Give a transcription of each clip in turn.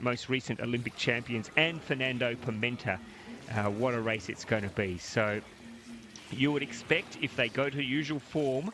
most recent Olympic champions, and Fernando Pimenta. What a race it's going to be. So you would expect, if they go to usual form,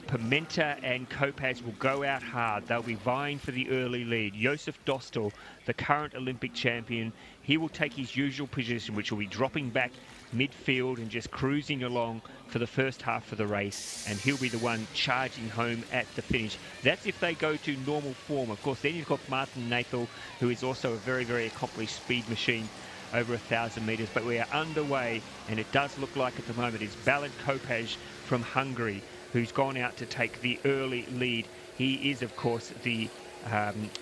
Pimenta and Kopacz will go out hard. They'll be vying for the early lead. Josef Dostal, the current Olympic champion, he will take his usual position, which will be dropping back midfield and just cruising along for the first half of the race, and he'll be the one charging home at the finish. That's if they go to normal form. Of course, then you've got Martin Nathel, who is also a very, very accomplished speed machine over 1,000 metres, but we are underway, and it does look like at the moment it's Balint Kopacz from Hungary who's gone out to take the early lead. He is, of course, the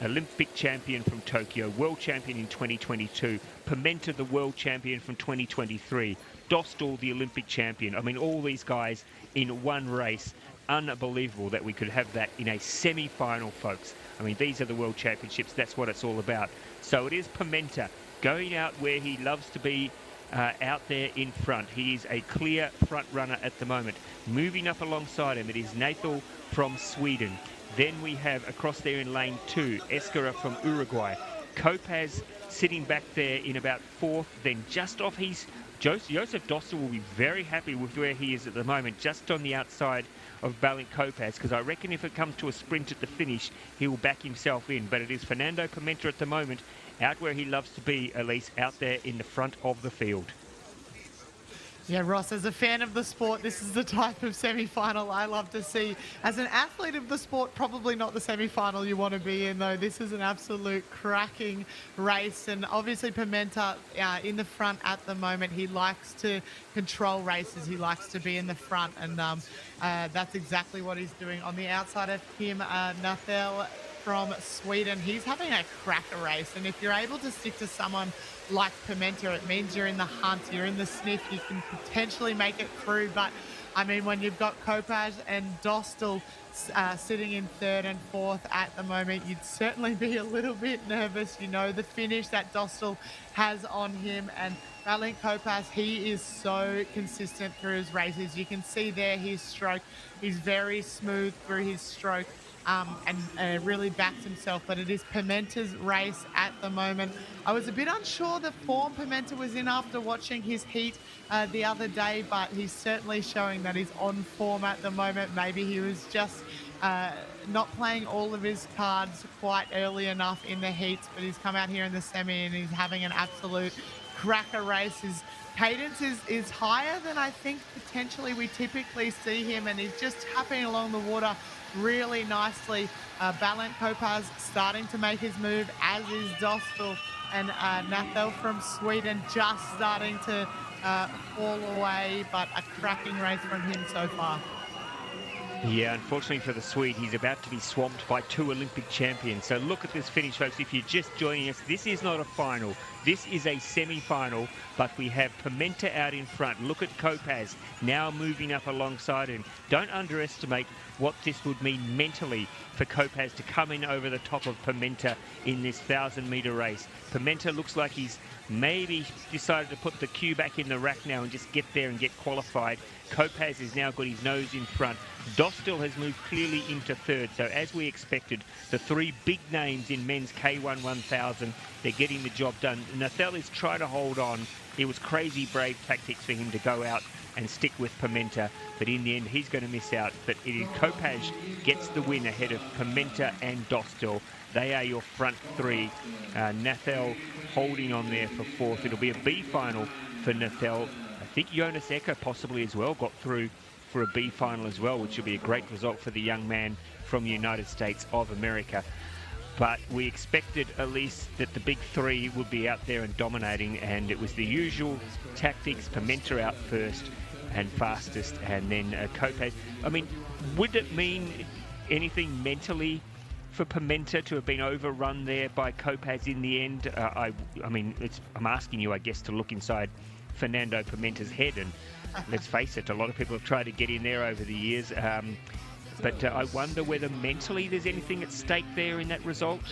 Olympic champion from Tokyo, world champion in 2022, Pimenta the world champion from 2023, Dostal the Olympic champion. I mean, all these guys in one race. Unbelievable that we could have that in a semi-final, folks. I mean, these are the World Championships. That's what it's all about. So it is Pimenta going out where he loves to be, out there in front. He is a clear front runner at the moment. Moving up alongside him, it is Nathel from Sweden. Then we have across there in lane 2, Escara from Uruguay. Kopacz sitting back there in about 4th. Then just off Josef Dostal will be very happy with where he is at the moment, just on the outside of Balint Kopacz, because I reckon if it comes to a sprint at the finish, he will back himself in. But it is Fernando Pimenta at the moment, out where he loves to be, Elise, out there in the front of the field. Yeah, Ross, as a fan of the sport, this is the type of semi-final I love to see. As an athlete of the sport, probably not the semi-final you want to be in, though. This is an absolute cracking race. And obviously Pimenta in the front at the moment. He likes to control races. He likes to be in the front. And that's exactly what he's doing. On the outside of him, Nathel from Sweden, he's having a cracker race, and if you're able to stick to someone like Pimenta, it means you're in the hunt, you're in the sniff, you can potentially make it through. But I mean, when you've got Kopacz and Dostal sitting in 3rd and 4th at the moment, you'd certainly be a little bit nervous. You know the finish that Dostal has on him, and Balint Kopacz, he is so consistent through his races. You can see there his stroke, he's very smooth through his stroke. And really backs himself, but it is Pimenta's race at the moment. I was a bit unsure the form Pimenta was in after watching his heat the other day, but he's certainly showing that he's on form at the moment. Maybe he was just not playing all of his cards quite early enough in the heats, but he's come out here in the semi and he's having an absolute cracker race. His cadence is higher than I think potentially we typically see him, and he's just tapping along the water really nicely. Balint Kopacz starting to make his move, as is Dostal, and Nathel from Sweden just starting to fall away, but a cracking race from him so far. Yeah, unfortunately for the Swede, he's about to be swamped by 2 Olympic champions. So look at this finish, folks. If you're just joining us, this is not a final. This is a semi-final, but we have Pimenta out in front. Look at Kopacz now moving up alongside him. Don't underestimate what this would mean mentally for Kopacz to come in over the top of Pimenta in this 1,000-metre race. Pimenta looks like he's maybe decided to put the cue back in the rack now and just get there and get qualified. Kopacz has now got his nose in front. Dostal has moved clearly into 3rd. So as we expected, the 3 big names in men's K1 1000, they're getting the job done. Nathel is trying to hold on. It was crazy brave tactics for him to go out and stick with Pimenta, but in the end he's going to miss out. But it is Kopacz gets the win ahead of Pimenta and Dostal. They are your front 3. Nathel holding on there for 4th. It'll be a B final for Nathel. I think Jonas Ecker possibly as well got through for a B final as well, which will be a great result for the young man from the United States of America. But we expected, at least, that the big 3 would be out there and dominating, and it was the usual tactics. Pimenta out first and fastest, and then Kopacz. I mean, would it mean anything mentally for Pimenta to have been overrun there by Kopacz in the end? I mean, I'm asking you, I guess, to look inside Fernando Pimenta's head, and let's face it, a lot of people have tried to get in there over the years. But I wonder whether mentally there's anything at stake there in that result.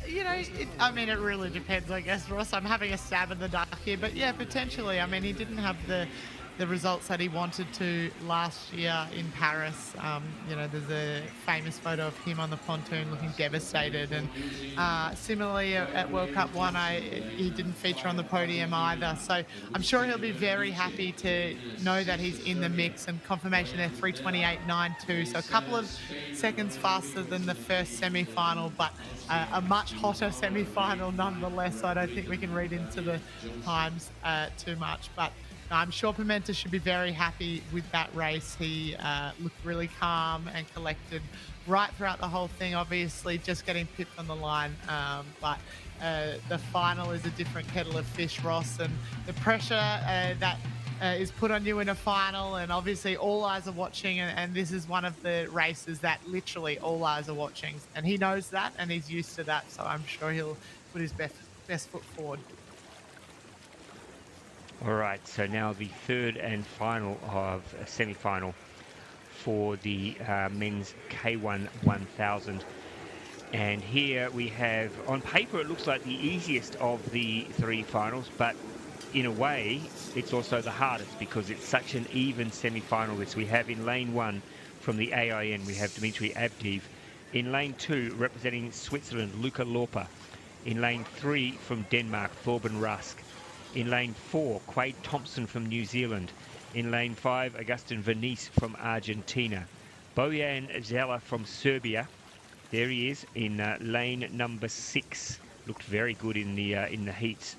You know, it really depends, I guess, Ross. I'm having a stab in the dark here, but yeah, potentially. I mean, he didn't have the the results that he wanted to last year in Paris. There's a famous photo of him on the pontoon looking devastated. And similarly at World Cup 1, he didn't feature on the podium either. So I'm sure he'll be very happy to know that he's in the mix, and confirmation there, 3:28.92. So a couple of seconds faster than the first semi-final, but a much hotter semi-final nonetheless. So I don't think we can read into the times too much. But I'm sure Pimenta should be very happy with that race. He looked really calm and collected right throughout the whole thing, obviously just getting pipped on the line. But the final is a different kettle of fish, Ross, and the pressure that is put on you in a final, and obviously all eyes are watching, and this is one of the races that literally all eyes are watching, and he knows that and he's used to that, so I'm sure he'll put his best foot forward. All right, so now the third and final of a semi-final for the men's K1 1000. And here we have, on paper, it looks like the easiest of the three finals, but in a way, it's also the hardest because it's such an even semi-final. This we have in lane 1 from the AIN, we have Dmitry Avdiv. In lane 2, representing Switzerland, Luca Lorpa. In lane 3, from Denmark, Thorben Rusk. In lane 4, Quade Thompson from New Zealand. In lane 5, Augustin Venice from Argentina. Bojan Zela from Serbia. There he is in lane number 6. Looked very good in the heats.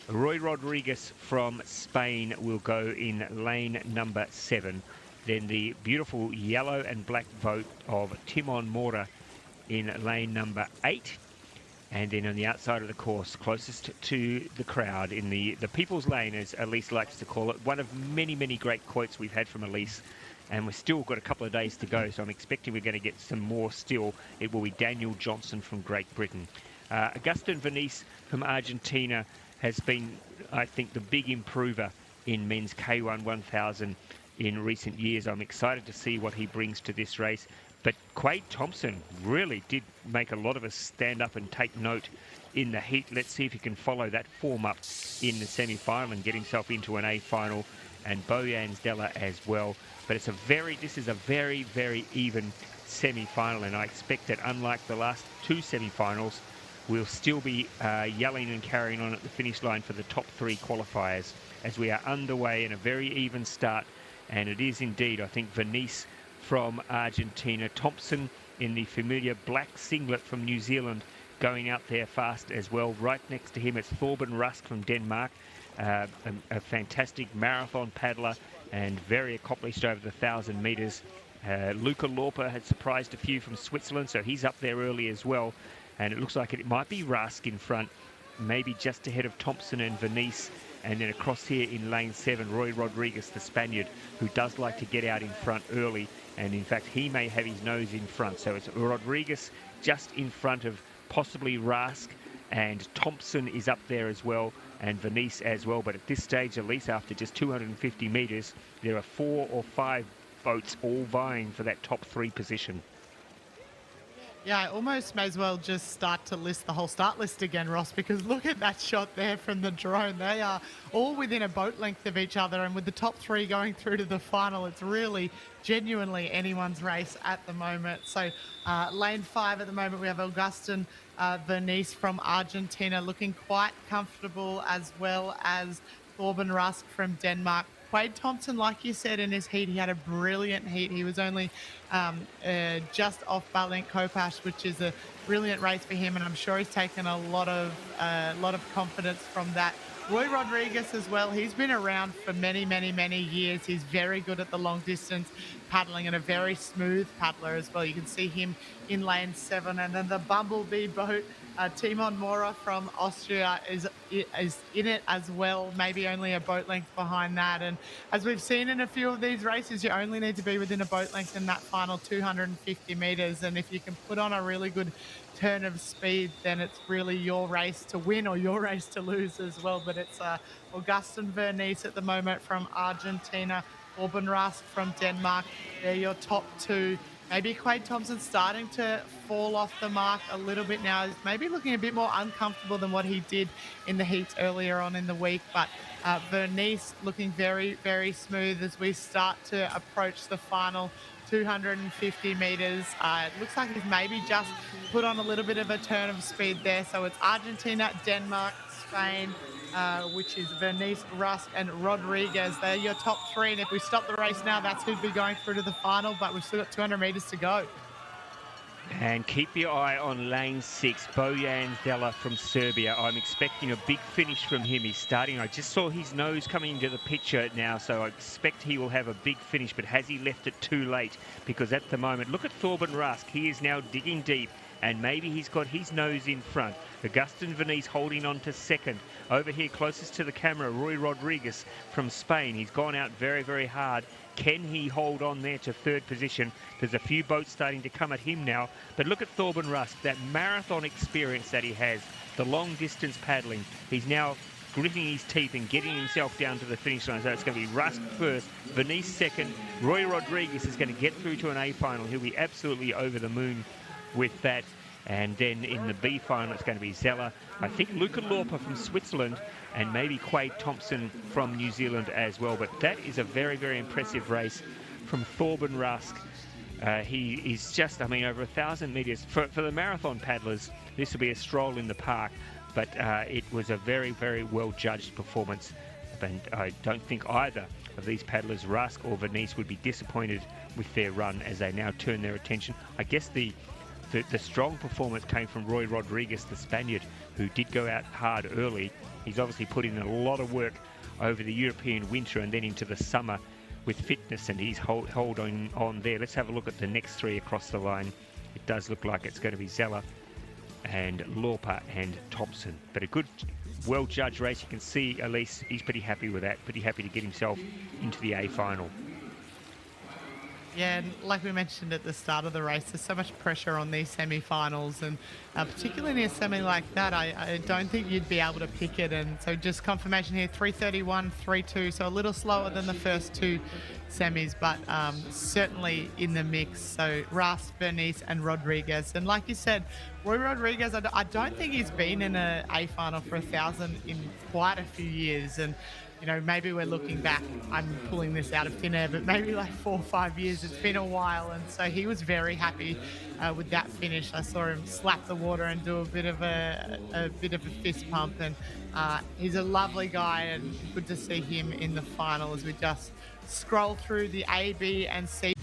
Roy Rodriguez from Spain will go in lane number 7. Then the beautiful yellow and black boat of Timon Mora in lane number 8. And then on the outside of the course, closest to the crowd, in the people's lane, as Elise likes to call it. One of many, many great quotes we've had from Elise. And we've still got a couple of days to go, so I'm expecting we're going to get some more still. It will be Daniel Johnson from Great Britain. Augustin Venice from Argentina has been, I think, the big improver in men's K1 1000 in recent years. I'm excited to see what he brings to this race. But Quade Thompson really did make a lot of us stand up and take note in the heat. Let's see if he can follow that form up in the semi-final and get himself into an A final, and Bojan Zdela as well. But this is a very, very even semi-final, and I expect that unlike the last two semi-finals, we'll still be yelling and carrying on at the finish line for the top 3 qualifiers as we are underway in a very even start. And it is indeed, I think, Venice from Argentina, Thompson in the familiar black singlet from New Zealand going out there fast as well. Right next to him, it's Thorben Rusk from Denmark, a fantastic marathon paddler and very accomplished over the 1,000 metres. Luca Lorpa had surprised a few from Switzerland, so he's up there early as well. And it looks like it might be Rusk in front, maybe just ahead of Thompson and Venice. And then across here in lane 7, Roy Rodriguez, the Spaniard, who does like to get out in front early. And in fact, he may have his nose in front. So it's Rodriguez just in front of possibly Rusk, and Thompson is up there as well, and Venice as well. But at this stage, at least after just 250 metres, there are 4 or 5 boats all vying for that top 3 position. Yeah, I almost may as well just start to list the whole start list again, Ross, because look at that shot there from the drone. They are all within a boat length of each other, and with the top 3 going through to the final, it's really genuinely anyone's race at the moment. So lane 5 at the moment, we have Augustin Venice from Argentina looking quite comfortable, as well as Thorben Rusk from Denmark. Quade Thompson, like you said, in his heat, he had a brilliant heat. He was only just off Balint Kopash, which is a brilliant race for him, and I'm sure he's taken a lot of confidence from that. Roy Rodriguez as well, he's been around for many, many, many years. He's very good at the long distance paddling and a very smooth paddler as well. You can see him in lane 7. And then the Bumblebee boat, Timon Mora from Austria is in it as well, maybe only a boat length behind that. And as we've seen in a few of these races, you only need to be within a boat length in that final 250 metres. And if you can put on a really good turn of speed, then it's really your race to win or your race to lose as well. But it's Augustin Venice at the moment from Argentina, Thorben Rusk from Denmark. They're your top 2 Maybe Quade Thompson starting to fall off the mark a little bit now. He's maybe looking a bit more uncomfortable than what he did in the heats earlier on in the week. But Bernice looking very, very smooth as we start to approach the final 250 meters. It looks like he's maybe just put on a little bit of a turn of speed there. So it's Argentina, Denmark, Spain, which is Bernice, Rusk, and Rodriguez. They're your top three. And if we stop the race now, that's who'd be going through to the final. But we've still got 200 meters to go. And keep your eye on lane 6, Bojan Zela from Serbia. I'm expecting a big finish from him. He's starting. I just saw his nose coming into the picture now, so I expect he will have a big finish. But has he left it too late? Because at the moment, look at Thorben Rusk. He is now digging deep, and maybe he's got his nose in front. Augustin Venice holding on to second. Over here, closest to the camera, Rui Rodriguez from Spain. He's gone out very, very hard. Can he hold on there to third position? There's a few boats starting to come at him now. But look at Thorben Rusk, that marathon experience that he has, the long distance paddling. He's now gritting his teeth and getting himself down to the finish line. So it's going to be Rusk first, Venice second. Rui Rodriguez is going to get through to an A final. He'll be absolutely over the moon with that. And then in the B final, it's going to be Zela. I think Luca Lorpa from Switzerland and maybe Quade Thompson from New Zealand as well. But that is a very, very impressive race from Thorben Rusk. He is just, I mean, over 1,000 metres. For the marathon paddlers, this will be a stroll in the park. But it was a very, very well-judged performance. And I don't think either of these paddlers, Rusk or Venice, would be disappointed with their run as they now turn their attention. I guess the strong performance came from Rui Rodriguez, the Spaniard, who did go out hard early. He's obviously put in a lot of work over the European winter and then into the summer with fitness, and he's holding on there. Let's have a look at the next three across the line. It does look like it's going to be Zela and Lorpa and Thompson. But a good, well-judged race. You can see Elise, he's pretty happy with that, pretty happy to get himself into the A final. Yeah, and like we mentioned at the start of the race, there's so much pressure on these semi-finals, and particularly in a semi like that, I don't think you'd be able to pick it. And so just confirmation here, 3:31, 3:2, so a little slower than the first two semis, but certainly in the mix. So Rusk, Bernice, and Rodriguez. And like you said, Roy Rodriguez, I don't think he's been in an A final for 1,000 in quite a few years. And you know, maybe we're looking back, I'm pulling this out of thin air, but maybe like 4 or 5 years. It's been a while. And so he was very happy with that finish. I saw him slap the water and do a bit of a fist pump. And he's a lovely guy, and good to see him in the final as we just scroll through the A, B, and C.